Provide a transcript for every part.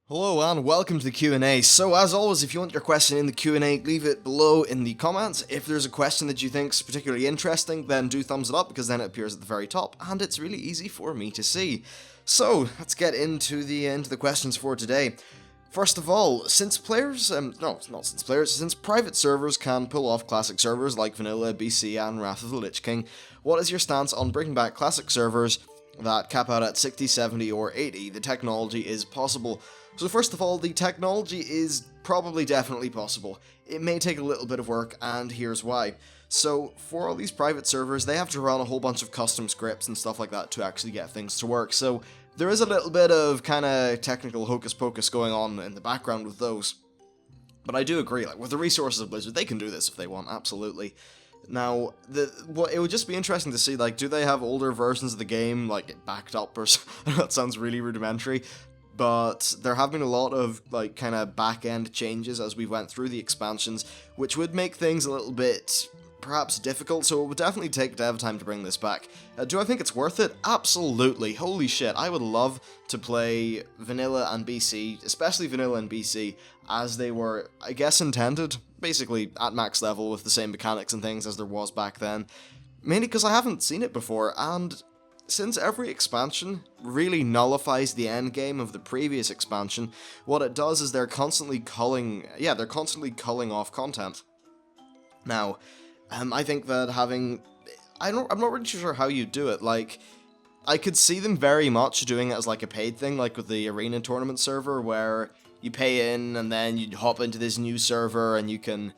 Hello and welcome to the Q&A. So as always, if you want your question in the Q&A, leave it below in the comments. If there's a question that you think is particularly interesting, then do thumbs it up because then it appears at the very top and it's really easy for me to see. So let's get into the questions for today. First of all, since private servers can pull off classic servers like Vanilla, BC and Wrath of the Lich King, what is your stance on bringing back classic servers that cap out at 60, 70 or 80? The technology is possible. So first of all, the technology is probably definitely possible. It may take a little bit of work, and here's why. So for all these private servers, they have to run a whole bunch of custom scripts and stuff like that to actually get things to work. So there is a little bit of kind of technical hocus pocus going on in the background with those. But I do agree, like with the resources of Blizzard, they can do this if they want, absolutely. Now, it would just be interesting to see, like, do they have older versions of the game, like, backed up or something? That sounds really rudimentary. But there have been a lot of, like, kind of back-end changes as we went through the expansions, which would make things a little bit, perhaps, difficult, so it would definitely take dev time to bring this back. Do I think it's worth it? Absolutely. Holy shit, I would love to play Vanilla and BC, especially Vanilla and BC, as they were, I guess, intended, basically at max level with the same mechanics and things as there was back then. Mainly because I haven't seen it before, and since every expansion really nullifies the end game of the previous expansion, what it does is they're constantly culling off content. Now, I think that I'm not really sure how you do it. Like, I could see them very much doing it as like a paid thing, like with the arena tournament server, where you pay in and then you hop into this new server and you can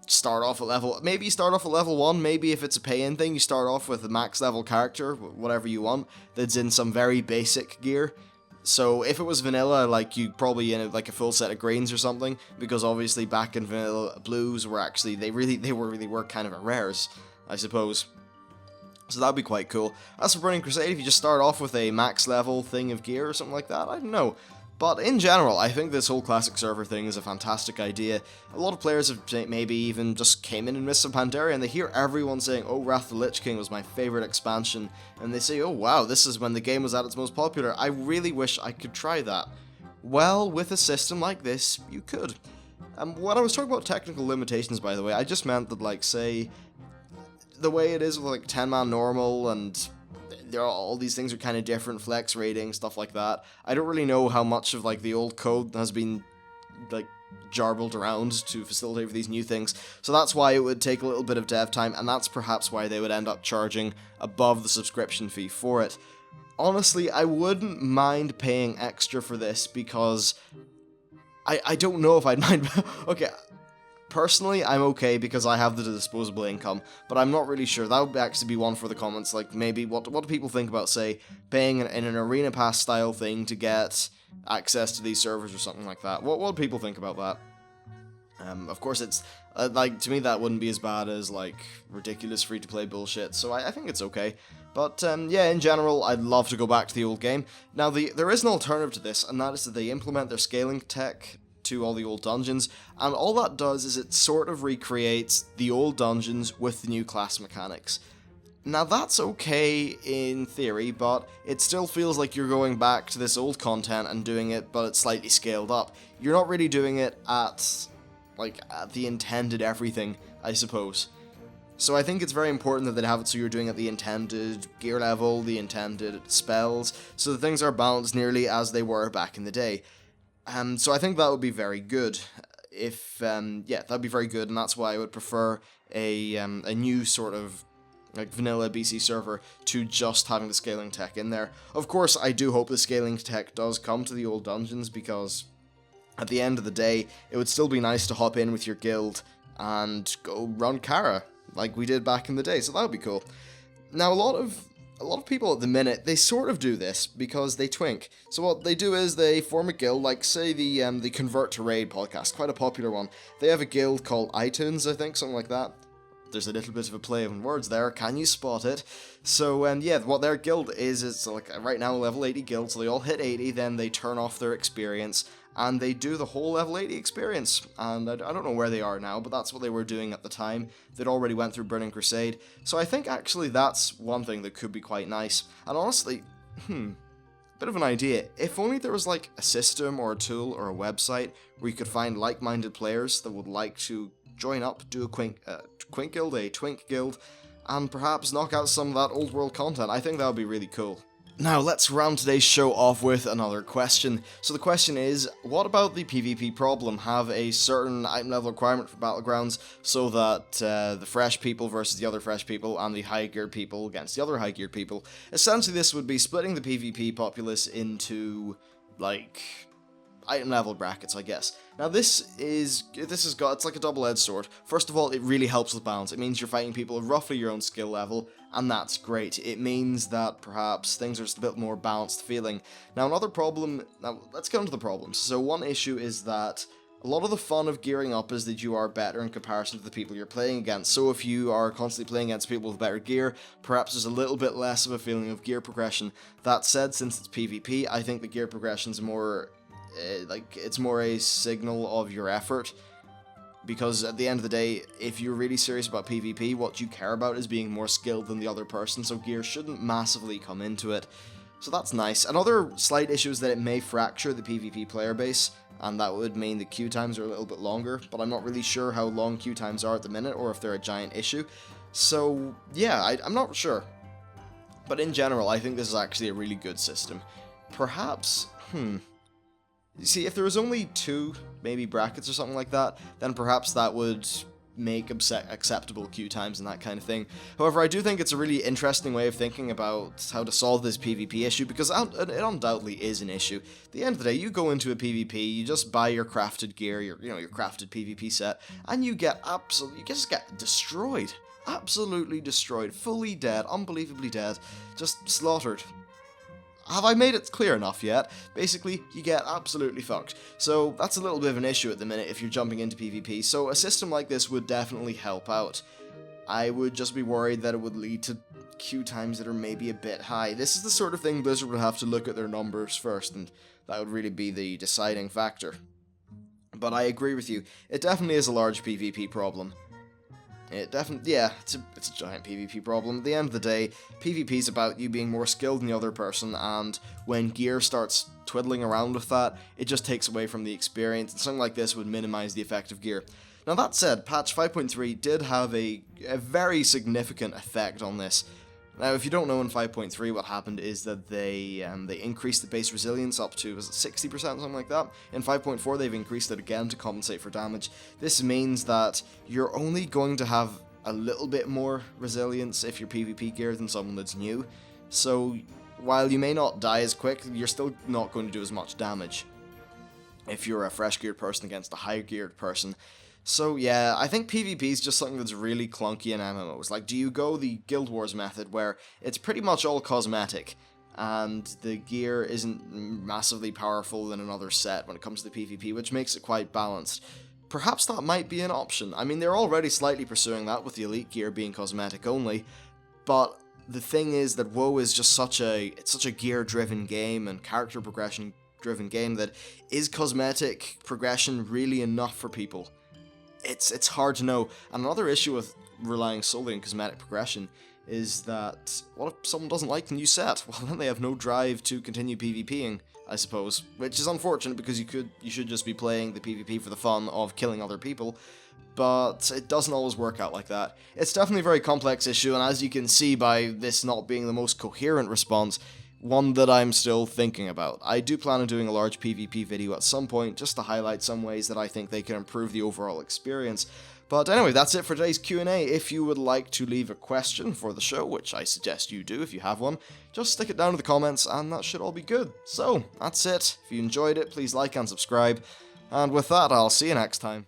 start off at level 1, maybe if it's a pay-in thing, you start off with a max level character, whatever you want, that's in some very basic gear. So if it was vanilla, like, you probably in like a full set of greens or something, because obviously back in vanilla, blues were actually, they really were kind of a rares, I suppose. So that'd be quite cool. As for Burning Crusade, if you just start off with a max level thing of gear or something like that, I don't know. But in general, I think this whole classic server thing is a fantastic idea. A lot of players have maybe even just came in and missed some Pandaria, and they hear everyone saying, oh, Wrath of the Lich King was my favourite expansion, and they say, oh wow, this is when the game was at its most popular. I really wish I could try that. Well, with a system like this, you could. When I was talking about technical limitations, by the way, I just meant that, like, say, the way it is with, like, 10-man normal, and all these things are kind of different, flex rating, stuff like that. I don't really know how much of, like, the old code has been, like, jarbled around to facilitate for these new things, so that's why it would take a little bit of dev time, and that's perhaps why they would end up charging above the subscription fee for it. Honestly, I wouldn't mind paying extra for this, because I don't know if I'd mind. Okay, personally, I'm okay because I have the disposable income, but I'm not really sure. That would actually be one for the comments, like, maybe, what do people think about, say, paying in an arena pass style thing to get access to these servers or something like that? What do people think about that? Of course, it's, like, to me that wouldn't be as bad as, like, ridiculous free-to-play bullshit, so I think it's okay. But, yeah, in general, I'd love to go back to the old game. Now, there is an alternative to this, and that is that they implement their scaling tech to all the old dungeons, and all that does is it sort of recreates the old dungeons with the new class mechanics. Now that's okay in theory, but it still feels like you're going back to this old content and doing it, but it's slightly scaled up. You're not really doing it at the intended everything, I suppose. So I think it's very important that they have it so you're doing at the intended gear level, the intended spells, so the things are balanced nearly as they were back in the day. So I think that would be very good. That'd be very good, and that's why I would prefer a new sort of, like, vanilla BC server to just having the scaling tech in there. Of course, I do hope the scaling tech does come to the old dungeons, because at the end of the day, it would still be nice to hop in with your guild and go run Kara, like we did back in the day, so that would be cool. Now, a lot of people at the minute, they sort of do this because they twink. So what they do is they form a guild, like, say, the Convert to Raid podcast, quite a popular one. They have a guild called iTunes, I think, something like that. There's a little bit of a play on words there, can you spot it? So, yeah, what their guild is like, right now, a level 80 guild, so they all hit 80, then they turn off their experience, and they do the whole level 80 experience, and I don't know where they are now, but that's what they were doing at the time. They'd already went through Burning Crusade, so I think actually that's one thing that could be quite nice. And honestly, bit of an idea. If only there was like a system or a tool or a website where you could find like-minded players that would like to join up, do a Quink guild, a Twink guild, and perhaps knock out some of that old world content. I think that would be really cool. Now, let's round today's show off with another question. So the question is, what about the PvP problem? Have a certain item level requirement for Battlegrounds so that the fresh people versus the other fresh people and the high-geared people against the other high-geared people. Essentially, this would be splitting the PvP populace into, like, item level brackets, I guess. Now it's like a double-edged sword. First of all, it really helps with balance. It means you're fighting people of roughly your own skill level, and that's great. It means that perhaps things are just a bit more balanced feeling. Now let's get into the problems. So one issue is that a lot of the fun of gearing up is that you are better in comparison to the people you're playing against. So if you are constantly playing against people with better gear, perhaps there's a little bit less of a feeling of gear progression. That said, since it's PvP, I think the gear progression's more it's more a signal of your effort, because at the end of the day, if you're really serious about PvP, what you care about is being more skilled than the other person, so gear shouldn't massively come into it. So that's nice. Another slight issue is that it may fracture the PvP player base, and that would mean the queue times are a little bit longer, but I'm not really sure how long queue times are at the minute, or if they're a giant issue. So yeah, I'm not sure. But in general, I think this is actually a really good system. Perhaps, you see, if there was only 2, maybe brackets or something like that, then perhaps that would make acceptable queue times and that kind of thing. However, I do think it's a really interesting way of thinking about how to solve this PvP issue, because it undoubtedly is an issue. At the end of the day, you go into a PvP, you just buy your crafted gear, your crafted PvP set, and you just get destroyed. Absolutely destroyed. Fully dead. Unbelievably dead. Just slaughtered. Have I made it clear enough yet? Basically, you get absolutely fucked. So that's a little bit of an issue at the minute if you're jumping into PvP, so a system like this would definitely help out. I would just be worried that it would lead to queue times that are maybe a bit high. This is the sort of thing Blizzard would have to look at their numbers first, and that would really be the deciding factor. But I agree with you, it definitely is a large PvP problem. It's a giant PvP problem. At the end of the day, PvP is about you being more skilled than the other person, and when gear starts twiddling around with that, it just takes away from the experience, and something like this would minimize the effect of gear. Now that said, patch 5.3 did have a very significant effect on this. Now, if you don't know, in 5.3 what happened is that they increased the base resilience up to, was it 60%, something like that? In 5.4 they've increased it again to compensate for damage. This means that you're only going to have a little bit more resilience if you're PvP geared than someone that's new. So, while you may not die as quick, you're still not going to do as much damage if you're a fresh geared person against a high geared person. So yeah, I think PvP is just something that's really clunky in MMOs. Like, do you go the Guild Wars method, where it's pretty much all cosmetic, and the gear isn't massively powerful in another set when it comes to the PvP, which makes it quite balanced? Perhaps that might be an option. I mean, they're already slightly pursuing that with the elite gear being cosmetic only, but the thing is that WoW is just such a gear-driven game and character progression-driven game that is cosmetic progression really enough for people? It's hard to know. And another issue with relying solely on cosmetic progression is that, what if someone doesn't like the new set? Well, then they have no drive to continue PvPing, I suppose, which is unfortunate, because you should just be playing the PvP for the fun of killing other people, but it doesn't always work out like that. It's definitely a very complex issue, and as you can see by this not being the most coherent response, one that I'm still thinking about. I do plan on doing a large PvP video at some point, just to highlight some ways that I think they can improve the overall experience. But anyway, that's it for today's Q&A. If you would like to leave a question for the show, which I suggest you do if you have one, just stick it down in the comments and that should all be good. So, that's it. If you enjoyed it, please like and subscribe. And with that, I'll see you next time.